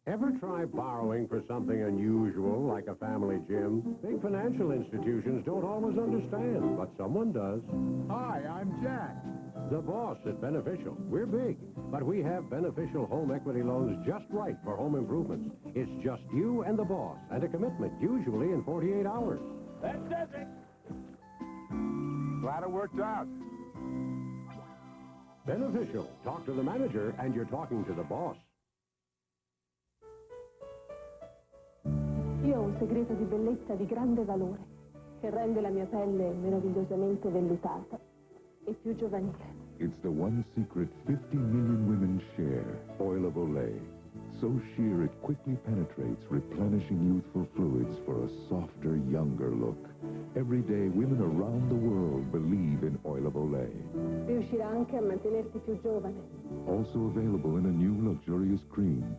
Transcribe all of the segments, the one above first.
Ever try borrowing for something unusual, like a family gym? Big financial institutions don't always understand, but someone does. Hi, I'm Jack. The boss at Beneficial. We're big, but we have beneficial home equity loans just right for home improvements. It's just you and the boss, and a commitment, usually in 48 hours. That does it. Glad it worked out. Beneficial. Talk to the manager, and you're talking to the boss. Io ho un segreto di bellezza di grande valore che rende la mia pelle meravigliosamente vellutata e più giovanile. It's the one secret 50 million women share, oil of Olay. So sheer it quickly penetrates, replenishing youthful fluids for a softer, younger look. Every day, women around the world believe in oil of Olay. Riuscirà anche a mantenerti più giovane. Also available in a new luxurious cream.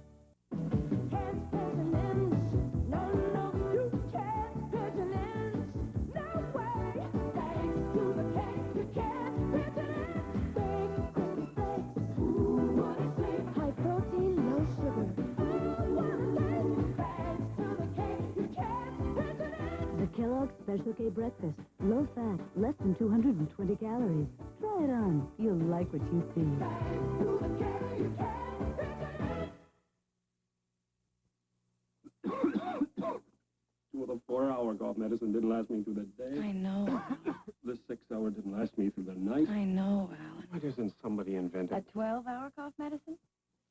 Kellogg Special K Breakfast. Low fat, less than 220 calories. Try it on. You'll like what you see. Well, the 4-hour cough medicine didn't last me through the day. I know. The 6-hour didn't last me through the night. I know, Alan. Why doesn't somebody invent A it? 12-hour cough medicine?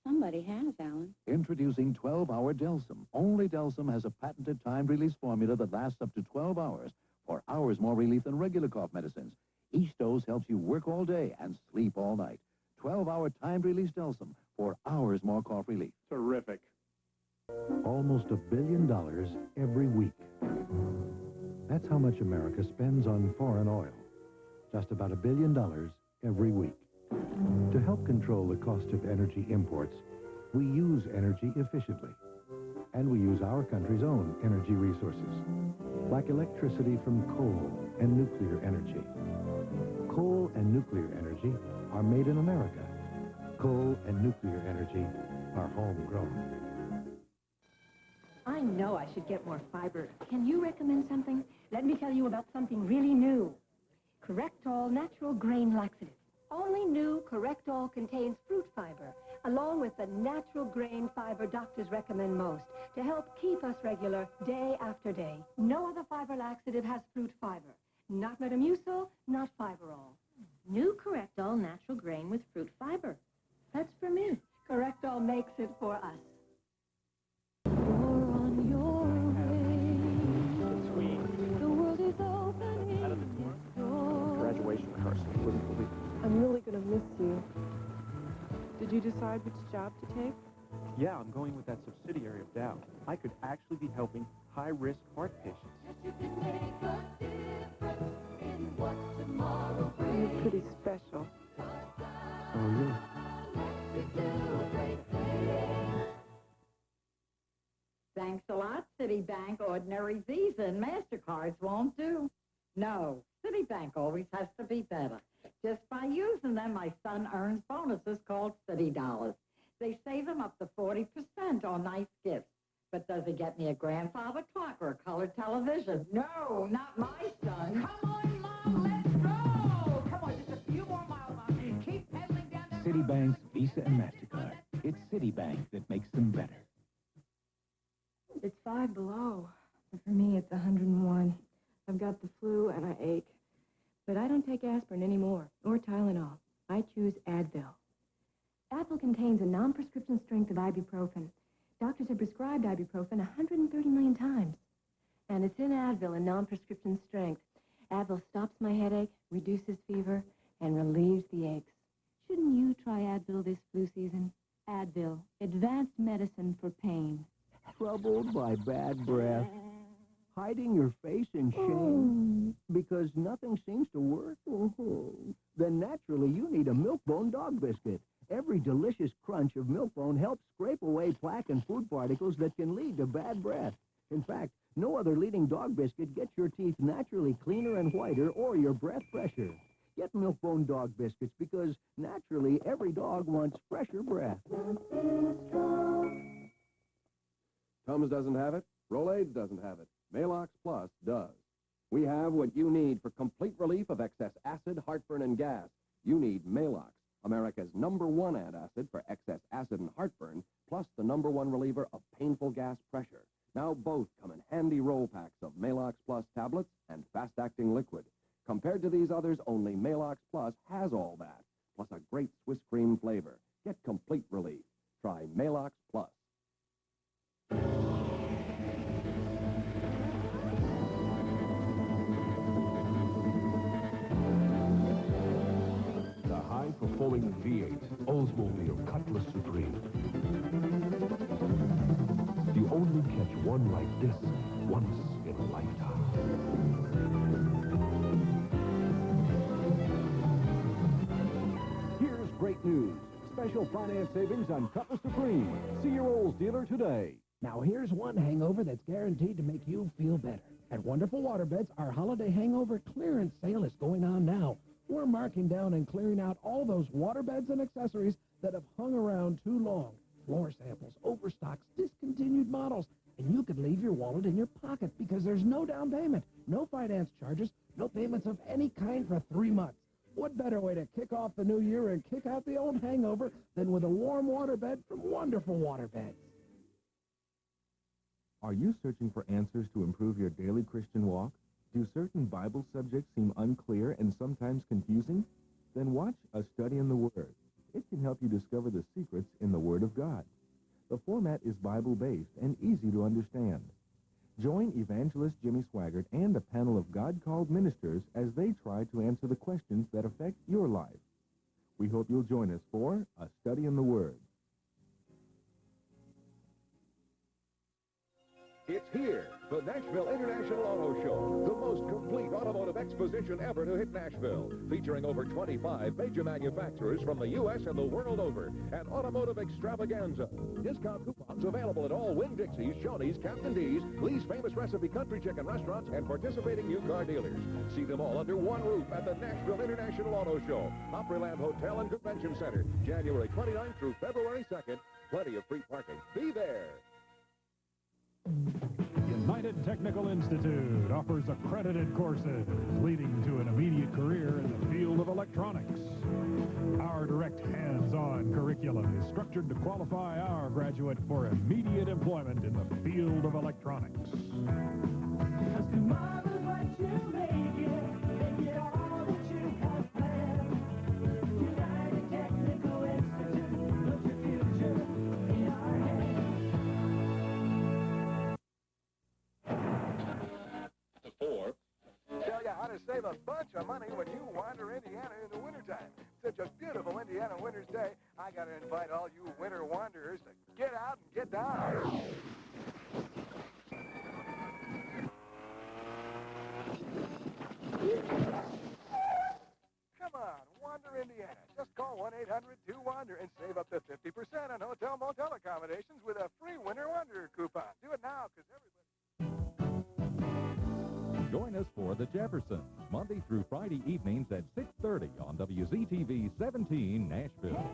Somebody has, Alan. Introducing 12-Hour Delsym. Only Delsym has a patented time-release formula that lasts up to 12 hours, for hours more relief than regular cough medicines. Each dose helps you work all day and sleep all night. 12-hour time-release Delsym for hours more cough relief. Terrific. Almost $1 billion every week. That's how much America spends on foreign oil. Just about $1 billion every week. To help control the cost of energy imports, we use energy efficiently. And we use our country's own energy resources, like electricity from coal and nuclear energy. Coal and nuclear energy are made in America. Coal and nuclear energy are homegrown. I know I should get more fiber. Can you recommend something? Let me tell you about something really new. Correctol Natural Grain Laxative. Only new Correctol contains fruit fiber, along with the natural grain fiber doctors recommend most to help keep us regular day after day. No other fiber laxative has fruit fiber. Not Metamucil, not Fiberol. New Correctol Natural Grain with fruit fiber. That's for me. Correctol makes it for us. You're on your way. Sweet. The world is opening. Out of the door. Graduation rehearsal. Wouldn't believe it. I'm really going to miss you. Did you decide which job to take? Yeah, I'm going with that subsidiary of Dow. I could actually be helping high-risk heart patients. You're pretty special. Oh, yeah. Thanks a lot, Citibank. Ordinary Visa and MasterCards won't do. No, Citibank always has to be better. Just by using them, my son earns bonuses called Citi Dollars. They save him up to 40% on nice gifts. But does he get me a grandfather clock or a colored television? No, not my son. Come on, Mom, let's go! Come on, just a few more miles, Mom. Keep pedaling down that Citibank's Visa and MasterCard. It's Citibank that makes them better. It's 5 below. And for me, it's 101. I've got the flu and I ache. But I don't take aspirin anymore, or Tylenol. I choose Advil. Advil contains a non-prescription strength of ibuprofen. Doctors have prescribed ibuprofen 130 million times. And it's in Advil in non-prescription strength. Advil stops my headache, reduces fever, and relieves the aches. Shouldn't you try Advil this flu season? Advil, advanced medicine for pain. Troubled by bad breath? Hiding your face in shame because nothing seems to work? Then naturally you need a Milk-Bone dog biscuit. Every delicious crunch of Milk-Bone helps scrape away plaque and food particles that can lead to bad breath. In fact, no other leading dog biscuit gets your teeth naturally cleaner and whiter or your breath fresher. Get Milk-Bone dog biscuits because naturally every dog wants fresher breath. Tums doesn't have it. Rolaids doesn't have it. Maalox Plus does. We have what you need for complete relief of excess acid, heartburn, and gas. You need Maalox, America's #1 antacid for excess acid and heartburn, plus the #1 reliever of painful gas pressure. Now both come in handy roll packs of Maalox Plus tablets and fast-acting liquid. Compared to these others, only Maalox Plus has all that, plus a great Swiss cream flavor. Get complete relief. Try Maalox Plus. The high-performing V8 Oldsmobile Cutlass Supreme. You only catch one like this once in a lifetime. Here's great news. Special finance savings on Cutlass Supreme. See your Olds dealer today. Now here's one hangover that's guaranteed to make you feel better. At Wonderful Waterbeds, our holiday hangover clearance sale is going on now. We're marking down and clearing out all those waterbeds and accessories that have hung around too long. Floor samples, overstocks, discontinued models. And you could leave your wallet in your pocket because there's no down payment, no finance charges, no payments of any kind for 3 months. What better way to kick off the new year and kick out the old hangover than with a warm waterbed from Wonderful Waterbeds? Are you searching for answers to improve your daily Christian walk? Do certain Bible subjects seem unclear and sometimes confusing? Then watch A Study in the Word. It can help you discover the secrets in the Word of God. The format is Bible-based and easy to understand. Join evangelist Jimmy Swaggart and a panel of God-called ministers as they try to answer the questions that affect your life. We hope you'll join us for A Study in the Word. It's here, the Nashville International Auto Show, the most complete automotive exposition ever to hit Nashville, featuring over 25 major manufacturers from the U.S. and the world over, an automotive extravaganza. Discount coupons available at all Winn-Dixie's, Shoney's, Captain D's, Lee's Famous Recipe Country Chicken restaurants, and participating new car dealers. See them all under one roof at the Nashville International Auto Show, Opryland Hotel and Convention Center, January 29th through February 2nd. Plenty of free parking. Be there. United Technical Institute offers accredited courses leading to an immediate career in the field of electronics. Our direct hands-on curriculum is structured to qualify our graduate for immediate employment in the field of electronics. Tell you how to save a bunch of money when you wander Indiana in the wintertime. Such a beautiful Indiana winter's day, I got to invite all you winter wanderers to get out and get down. Come on, wander Indiana. Just call 1-800-2-WANDER and save up to 50% on hotel-motel accommodations with a free winter wanderer coupon. Do it now, because everybody... Join us for The Jeffersons, Monday through Friday evenings at 6:30 on WTVF 17 Nashville.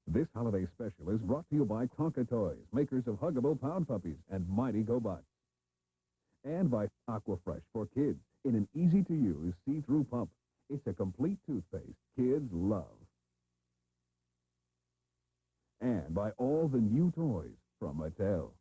This holiday special is brought to you by Tonka Toys, makers of huggable Pound Puppies and Mighty GoBots. And by Aqua Fresh for kids in an easy-to-use see-through pump. It's a complete toothpaste kids love. And by all the new toys from Mattel.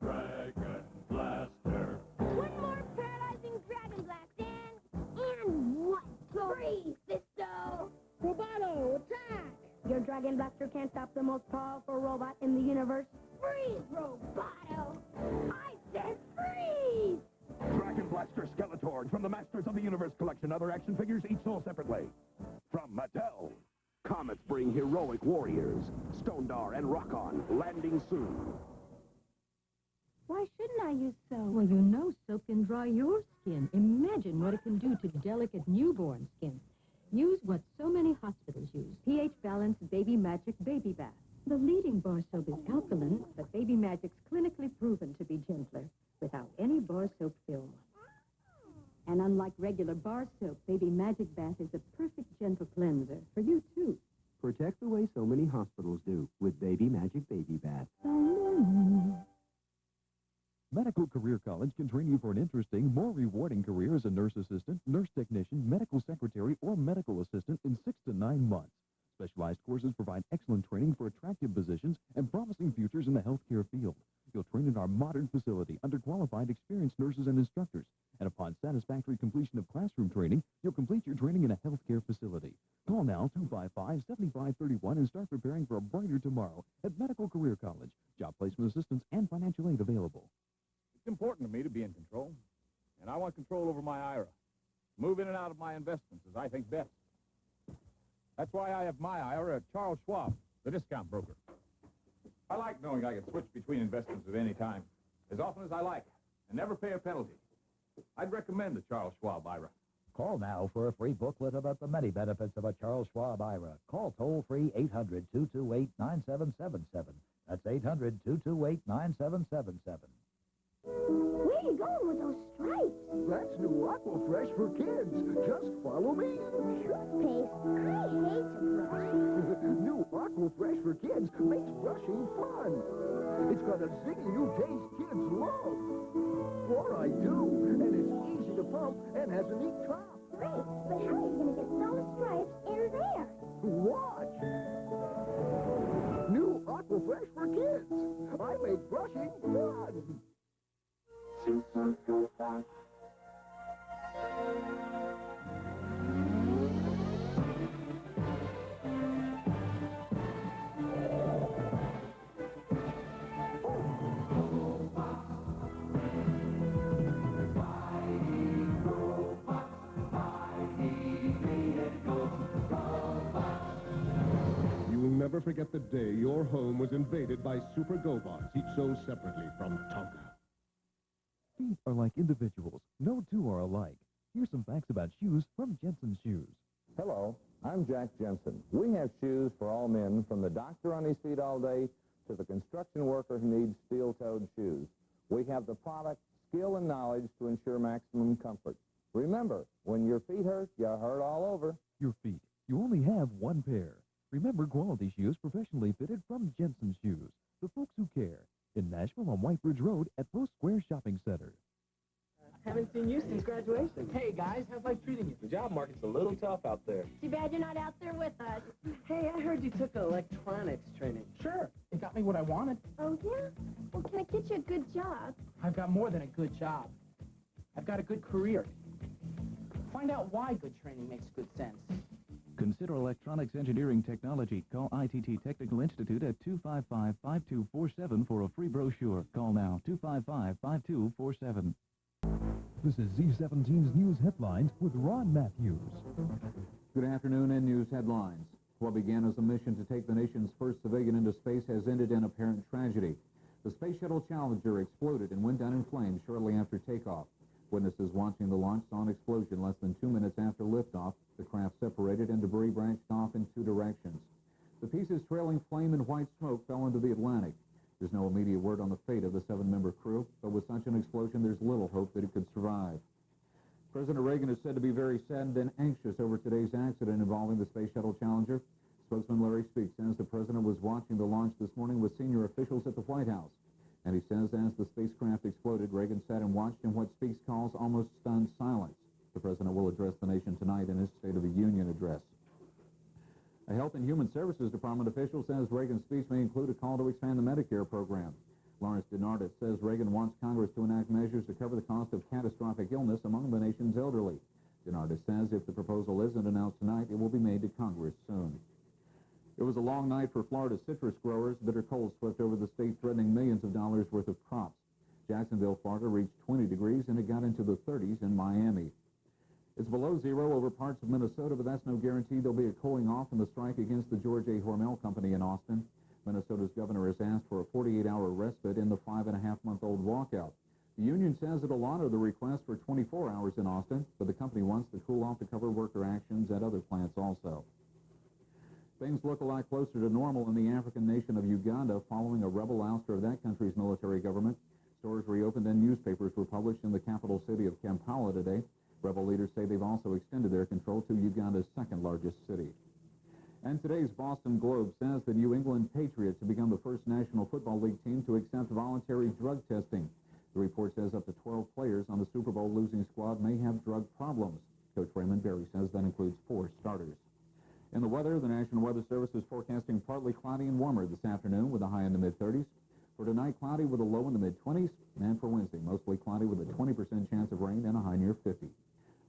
Dragon Blaster. One more paralyzing Dragon Blast, and what? Freeze, Fisto! Roboto, attack! Your Dragon Blaster can't stop the most powerful robot in the universe. Freeze, Roboto! I said freeze! Dragon Blaster Skeletor from the Masters of the Universe collection. Other action figures each sold separately. From Mattel. Comets bring heroic warriors. Stondar and Rock-On landing soon. Why shouldn't I use soap? Well, you know soap can dry your skin. Imagine what it can do to delicate newborn skin. Use what so many hospitals use. pH-balanced Baby Magic Baby Bath. The leading bar soap is alkaline, but Baby Magic's clinically proven to be gentler, without any bar soap film. And unlike regular bar soap, Baby Magic Bath is a perfect gentle cleanser for you, too. Protect the way so many hospitals do with Baby Magic Baby Bath. Medical Career College can train you for an interesting, more rewarding career as a nurse assistant, nurse technician, medical secretary, or medical assistant in 6 to 9 months. Specialized courses provide excellent training for attractive positions and promising futures in the healthcare field. You'll train in our modern facility under qualified, experienced nurses and instructors. And upon satisfactory completion of classroom training, you'll complete your training in a healthcare facility. Call now 255-7531 and start preparing for a brighter tomorrow at Medical Career College. Job placement assistance and financial aid available. It's important to me to be in control, and I want control over my IRA. Move in and out of my investments as I think best. That's why I have my IRA at Charles Schwab, the discount broker. I like knowing I can switch between investments at any time, as often as I like, and never pay a penalty. I'd recommend the Charles Schwab IRA. Call now for a free booklet about the many benefits of a Charles Schwab IRA. Call toll-free 800-228-9777. That's 800-228-9777. Where are you going with those stripes? That's new Aqua Fresh for kids. Just follow me. Toothpaste? I hate to brush. New Aqua Fresh for kids makes brushing fun. It's got a zingy new taste kids love. Or I do. And it's easy to pump and has a neat top. Great, but how are you going to get those stripes in there? Watch. New Aqua Fresh for kids. I make brushing fun. You will never forget the day your home was invaded by Super GoBots, each sold separately from Tonka. Feet are like individuals. No two are alike. Here's some facts about shoes from Jensen Shoes. Hello, I'm Jack Jensen. We have shoes for all men, from the doctor on his feet all day to the construction worker who needs steel-toed shoes. We have the product, skill, and knowledge to ensure maximum comfort. Remember, when your feet hurt, you're hurt all over. Your feet. You only have one pair. Remember quality shoes professionally fitted from Jensen Shoes. The folks who care. In Nashville on White Bridge Road at Post Square Shopping Center. Haven't seen you since graduation. Hey, guys, how's life treating you? The job market's a little tough out there. Too bad you're not out there with us. Hey, I heard you took electronics training. Sure. It got me what I wanted. Oh, yeah? Well, can I get you a good job? I've got more than a good job. I've got a good career. Find out why good training makes good sense. Consider electronics engineering technology. Call ITT Technical Institute at 255-5247 for a free brochure. Call now, 255-5247. This is Z17's News Headlines with Ron Matthews. Good afternoon, and news headlines. What began as a mission to take the nation's first civilian into space has ended in apparent tragedy. The Space Shuttle Challenger exploded and went down in flames shortly after takeoff. Witnesses watching the launch saw an explosion less than 2 minutes after liftoff. The craft separated and debris branched off in 2 directions. The pieces trailing flame and white smoke fell into the Atlantic. There's no immediate word on the fate of the 7-member crew, but with such an explosion, there's little hope that it could survive. President Reagan is said to be very saddened and anxious over today's accident involving the Space Shuttle Challenger. Spokesman Larry Speake says the president was watching the launch this morning with senior officials at the White House. And he says as the spacecraft exploded, Reagan sat and watched in what Speake calls almost stunned silence. The president will address the nation tonight in his State of the Union address. A Health and Human Services Department official says Reagan's speech may include a call to expand the Medicare program. Lawrence DeNardis says Reagan wants Congress to enact measures to cover the cost of catastrophic illness among the nation's elderly. DeNardis says if the proposal isn't announced tonight, it will be made to Congress soon. It was a long night for Florida citrus growers. Bitter cold swept over the state, threatening millions of dollars worth of crops. Jacksonville, Florida reached 20 degrees, and it got into the 30s in Miami. It's below zero over parts of Minnesota, but that's no guarantee there'll be a cooling off in the strike against the George A. Hormel Company in Austin. Minnesota's governor has asked for a 48-hour respite in the 5.5-month-old walkout. The union says it'll honor the request for 24 hours in Austin, but the company wants the cool-off to cover worker actions at other plants also. Things look a lot closer to normal in the African nation of Uganda following a rebel ouster of that country's military government. Stores reopened and newspapers were published in the capital city of Kampala today. Rebel leaders say they've also extended their control to Uganda's second-largest city. And today's Boston Globe says the New England Patriots have become the first National Football League team to accept voluntary drug testing. The report says up to 12 players on the Super Bowl losing squad may have drug problems. Coach Raymond Berry says that includes 4 starters. In the weather, the National Weather Service is forecasting partly cloudy and warmer this afternoon with a high in the mid-30s. For tonight, cloudy with a low in the mid-20s. And for Wednesday, mostly cloudy with a 20% chance of rain and a high near 50.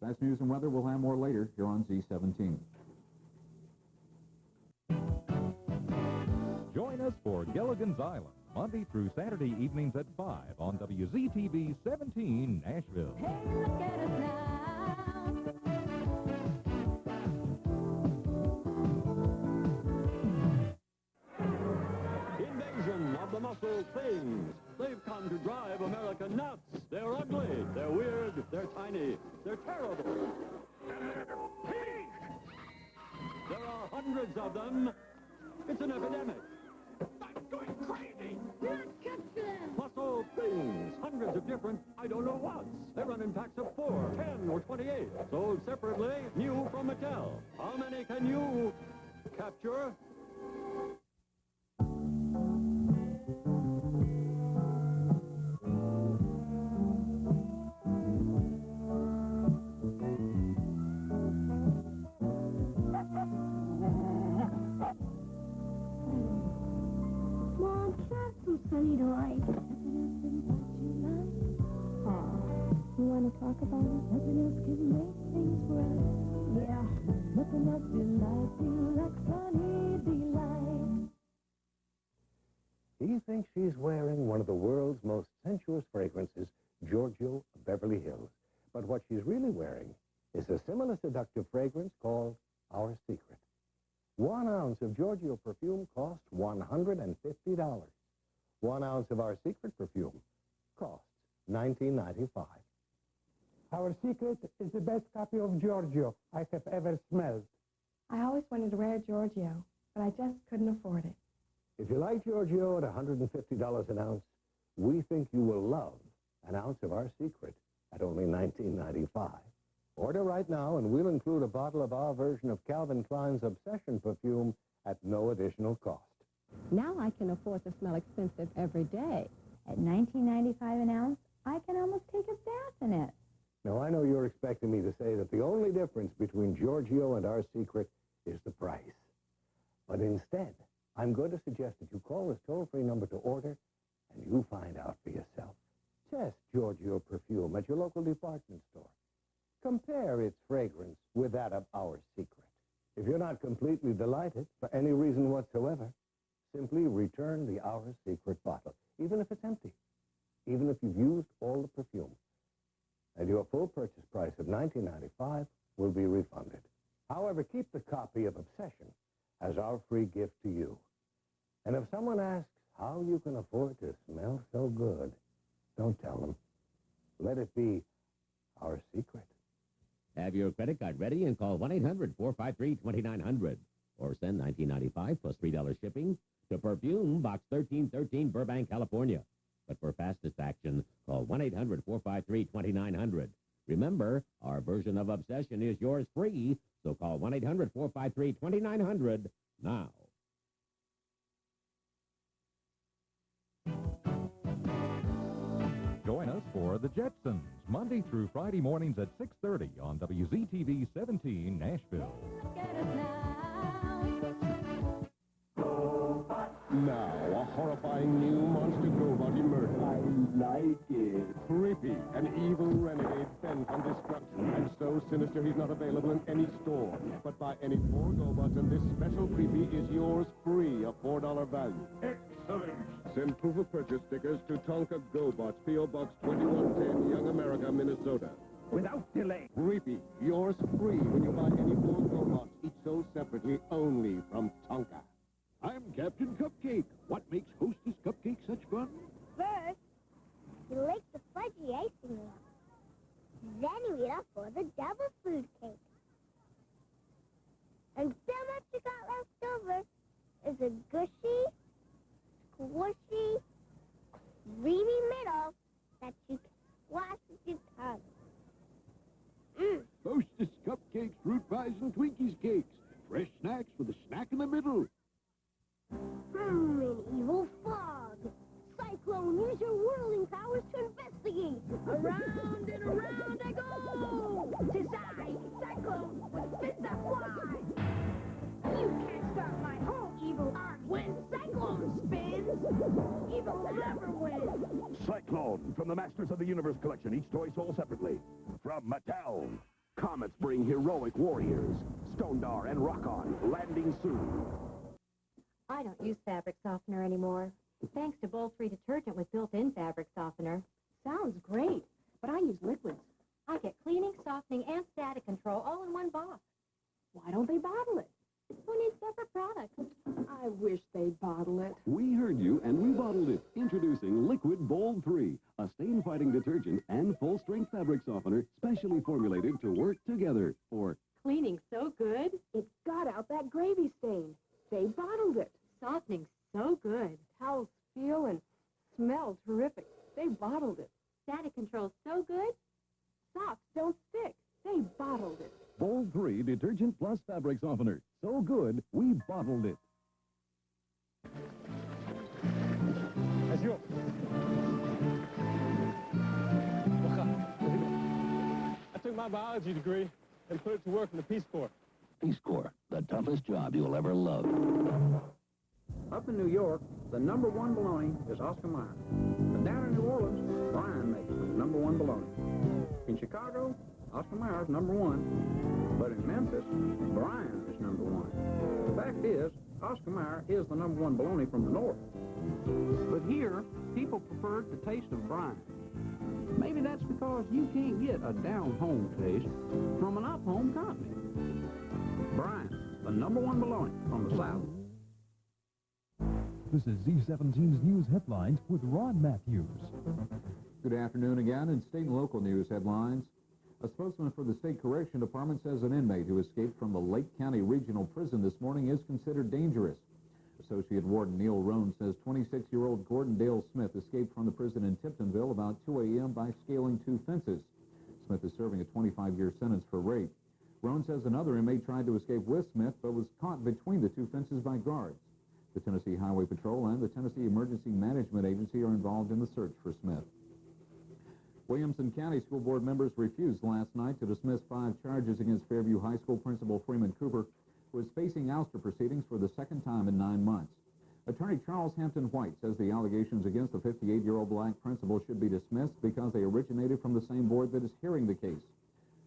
That's news and weather. We'll have more later here on Z17. Join us for Gilligan's Island, Monday through Saturday evenings at 5 on WTVF 17 Nashville. Hey, look at us now. Invasion of the muscle things. They've come to drive America nuts. They're ugly, they're weird, they're tiny, they're terrible. There are hundreds of them. It's an epidemic. I'm going crazy. Muscle things. Hundreds of different, I don't know what's. They run in packs of 4, 10, or 28. Sold separately, new from Mattel. How many can you capture? Mom, can I have some Sunny Delight? You want to talk about it? Nothing else can make things right. Yeah, nothing else delights you like Sunny Delight. He thinks she's wearing one of the world's most sensuous fragrances, Giorgio Beverly Hills. But what she's really wearing is a similar seductive fragrance called Our Secret. 1 ounce of Giorgio perfume costs $150. 1 ounce of Our Secret perfume costs $19.95. Our Secret is the best copy of Giorgio I have ever smelled. I always wanted to wear Giorgio, but I just couldn't afford it. If you like Giorgio at $150 an ounce, we think you will love an ounce of Our Secret at only $19.95. Order right now, and we'll include a bottle of our version of Calvin Klein's Obsession perfume at no additional cost. Now I can afford to smell expensive every day. At $19.95 an ounce, I can almost take a bath in it. Now, I know you're expecting me to say that the only difference between Giorgio and Our Secret is the price. But instead, I'm going to suggest that you call this toll-free number to order, and you find out for yourself. Test Giorgio perfume at your local department store. Compare its fragrance with that of Our Secret. If you're not completely delighted for any reason whatsoever, simply return the Our Secret bottle, even if it's empty, even if you've used all the perfume. And your full purchase price of $19.95 will be refunded. However, keep the copy of Obsession as our free gift to you. And if someone asks how you can afford to smell so good, don't tell them. Let it be Our Secret. Have your credit card ready and call 1-800-453-2900 or send $19.95 plus $3 shipping to Perfume, Box 1313, Burbank, California. But for fastest action, call 1-800-453-2900. Remember, our version of Obsession is yours free, so call 1-800-453-2900 now. Join us for The Jetsons, Monday through Friday mornings at 6:30 on WZTV 17 Nashville. Now, a horrifying new monster GoBot emerges. I like it. Creepy, an evil renegade bent on destruction, and so sinister he's not available in any store. But buy any 4 GoBots, and this special creepy is yours free, a $4 value. Excellent. Send proof of purchase stickers to Tonka GoBots, P.O. Box 2110, Young America, Minnesota. Without delay. Creepy, yours free when you buy any 4 GoBots, each sold separately, only from Tonka. I'm Captain Cupcake. What makes Hostess Cup Cakes such fun? First, you lick the fudgy icing off. Then you eat up for the double food cake. And so much you got left over is a gushy, squishy, creamy middle that you can wash with your tongue. Hostess Cup Cakes, fruit pies, and Twinkies cakes. Fresh snacks for the snack in the middle. An evil fog. Cyclone, use your whirling powers to investigate. Around and around I go. 'Tis I, Cyclone, with spit that fly. You can't stop my whole evil art when Cyclone spins. Evil never wins. Cyclone from the Masters of the Universe collection, each toy sold separately. From Mattel. Comets bring heroic warriors. Stondar and Rock-On landing soon. I don't use fabric softener anymore. Thanks to Bold-Free detergent with built-in fabric softener. Sounds great, but I use liquids. I get cleaning, softening, and static control all in one box. Why don't they bottle it? Who needs separate products? I wish they'd bottle it. We heard you, and we bottled it. Introducing Liquid Bold 3, a stain-fighting detergent and full-strength fabric softener specially formulated to work together for Cleaning so good. It got out that gravy stain. They bottled it. Softening so good. Towels feel and smell terrific. They bottled it. Static control so good. Socks don't stick. They bottled it. Bold 3 Detergent Plus Fabric Softener. So good, we bottled it. That's yours. I took my biology degree and put it to work in the Peace Corps. Peace Corps, the toughest job you'll ever love. Up in New York, the #1 bologna is Oscar Mayer. But down in New Orleans, Brian makes the #1 bologna. In Chicago, Oscar Mayer's #1. But in Memphis, Brian is #1. The fact is, Oscar Mayer is the #1 bologna from the north. But here, people prefer the taste of Brian. Maybe that's because you can't get a down-home taste from an up-home company. Brian, the #1 bologna from the south. This is Z17's News Headlines with Ron Matthews. Good afternoon again. In state and local news headlines, a spokesman for the State Correction Department says an inmate who escaped from the Lake County Regional Prison this morning is considered dangerous. Associate Warden Neil Rohn says 26-year-old Gordon Dale Smith escaped from the prison in Tiptonville about 2 a.m. by scaling 2 fences. Smith is serving a 25-year sentence for rape. Rohn says another inmate tried to escape with Smith but was caught between the 2 fences by guards. The Tennessee Highway Patrol and the Tennessee Emergency Management Agency are involved in the search for Smith. Williamson County School Board members refused last night to dismiss 5 charges against Fairview High School Principal Freeman Cooper, who is facing ouster proceedings for the 2nd time in 9 months. Attorney Charles Hampton White says the allegations against the 58-year-old black principal should be dismissed because they originated from the same board that is hearing the case.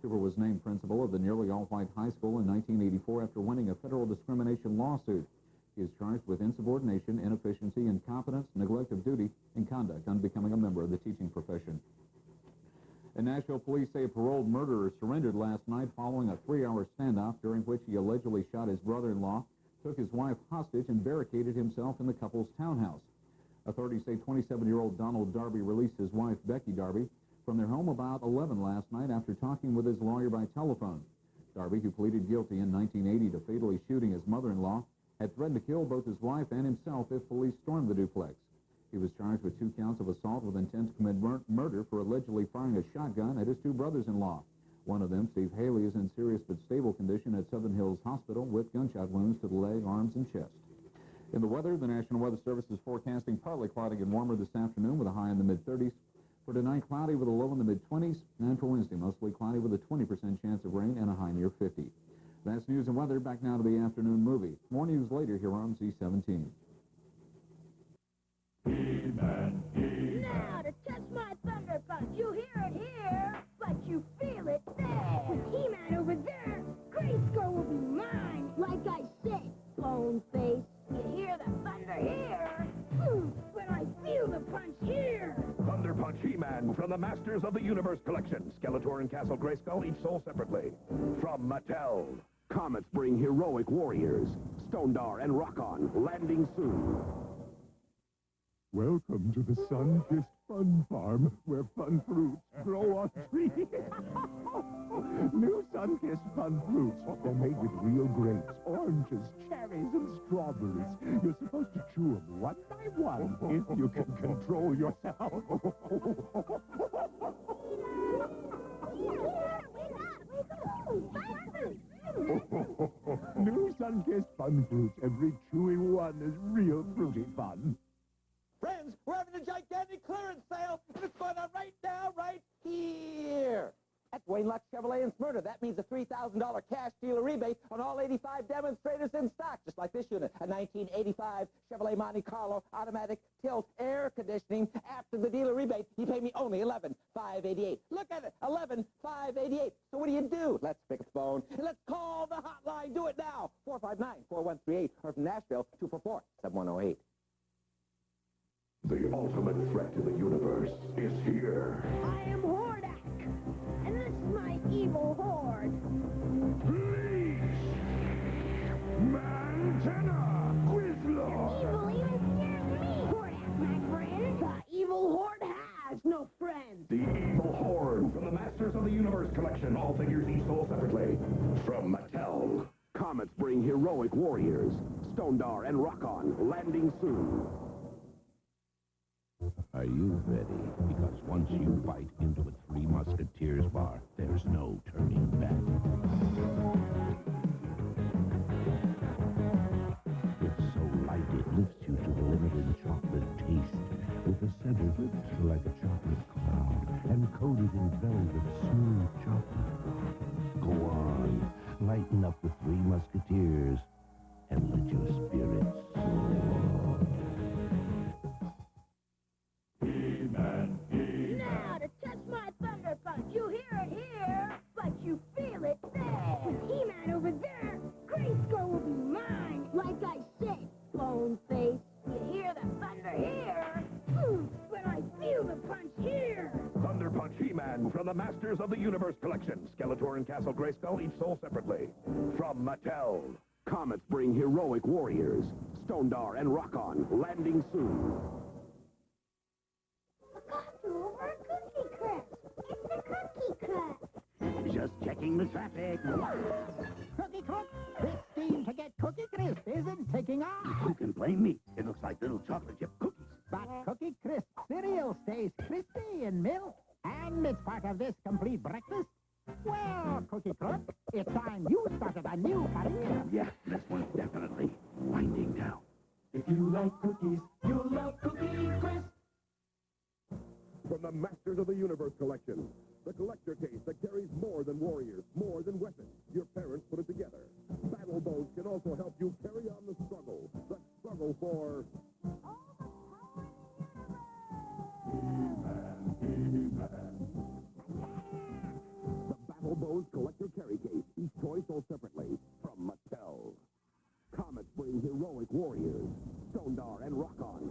Cooper was named principal of the nearly all-white high school in 1984 after winning a federal discrimination lawsuit. He is charged with insubordination, inefficiency, incompetence, neglect of duty, and conduct unbecoming a member of the teaching profession. In Nashville, police say a paroled murderer surrendered last night following a 3-hour standoff during which he allegedly shot his brother-in-law, took his wife hostage, and barricaded himself in the couple's townhouse. Authorities say 27-year-old Donald Darby released his wife, Becky Darby, from their home about 11 last night after talking with his lawyer by telephone. Darby, who pleaded guilty in 1980 to fatally shooting his mother-in-law, had threatened to kill both his wife and himself if police stormed the duplex. He was charged with 2 counts of assault with intent to commit murder for allegedly firing a shotgun at his 2 brothers-in-law. One of them, Steve Haley, is in serious but stable condition at Southern Hills Hospital with gunshot wounds to the leg, arms, and chest. In the weather, the National Weather Service is forecasting partly cloudy and warmer this afternoon with a high in the mid-30s. For tonight, cloudy with a low in the mid-20s, and for Wednesday, mostly cloudy with a 20% chance of rain and a high near 50. That's news and weather. Back now to the afternoon movie. More news later here on Z17. Now to test my thunder punch, you hear it here, but you feel it there. With He-Man over there, Grayskull will be mine. Like I said, bone face, you hear the thunder here. When I feel the punch here. Thunder Punch He-Man from the Masters of the Universe collection. Skeletor and Castle Grayskull, each sold separately. From Mattel. Comets bring heroic warriors. Stondar and Rock-On landing soon. Welcome to the sun-kissed fun farm, where fun fruits grow on trees. New sun-kissed fun fruits. They're made with real grapes, oranges, cherries, and strawberries. You're supposed to chew them one by one if you can control yourself. Wake up! sun-kissed fun fruits. Every chewy one is real fruity fun. Friends, we're having a gigantic clearance sale, and it's going on right now, right here. At Wayne Lux Chevrolet in Smyrna, that means a $3,000 cash dealer rebate on all 85 demonstrators in stock, just like this unit, a 1985 Chevrolet Monte Carlo automatic tilt air conditioning. After the dealer rebate, you pay me only $11,588. Look at it, $11,588. So what do? Let's pick up the phone and let's call the hotline. Do it now, 459-4138, or from Nashville, 244-7108. The ultimate threat to the universe is here. I am Hordak, and this is my evil horde. Mantena! Quizlord! Evil even scares me! Hordak, my friend! The evil horde has no friends! The Evil Horde from the Masters of the Universe collection. All figures each sold separately. From Mattel. Comets bring heroic warriors. Stondar and Rock-On landing soon. Are you ready? Because once you bite into a Three Musketeers bar, there's no turning back. It's so light it lifts you to the limit in chocolate taste, with a center lips like a chocolate cloud, and coated in velvet smooth chocolate. Go on, lighten up the Three Musketeers, and let your spirits soar. Now to touch my thunder punch, you hear it here, but you feel it there. With He-Man over there, Grayskull will be mine. Like I said, Bone Face, you hear the thunder here, but I feel the punch here. Thunder Punch He-Man from the Masters of the Universe collection. Skeletor and Castle Grayskull each sold separately. From Mattel. Comets bring heroic warriors. Stondar and Rock-On landing soon. Over Cookie Crisp. It's the Cookie Crisp. Just checking the traffic. Cookie Cook, this scheme to get Cookie Crisp isn't taking off. Who can blame me? It looks like little chocolate chip cookies. But Cookie Crisp cereal stays crispy in milk, and it's part of this complete breakfast. Well, Cookie Cook, it's time you started a new career. Yeah, this one's definitely winding down. If you like cookies, you'll love Cookie Crisp. From the Masters of the Universe collection. The collector case that carries more than warriors, more than weapons. Your parents put it together. Battle bows can also help you carry on the struggle. The struggle for... The Battle Bows Collector Carry Case. Each toy sold separately. From Mattel. Comets bring heroic warriors. Stondar and Rock-On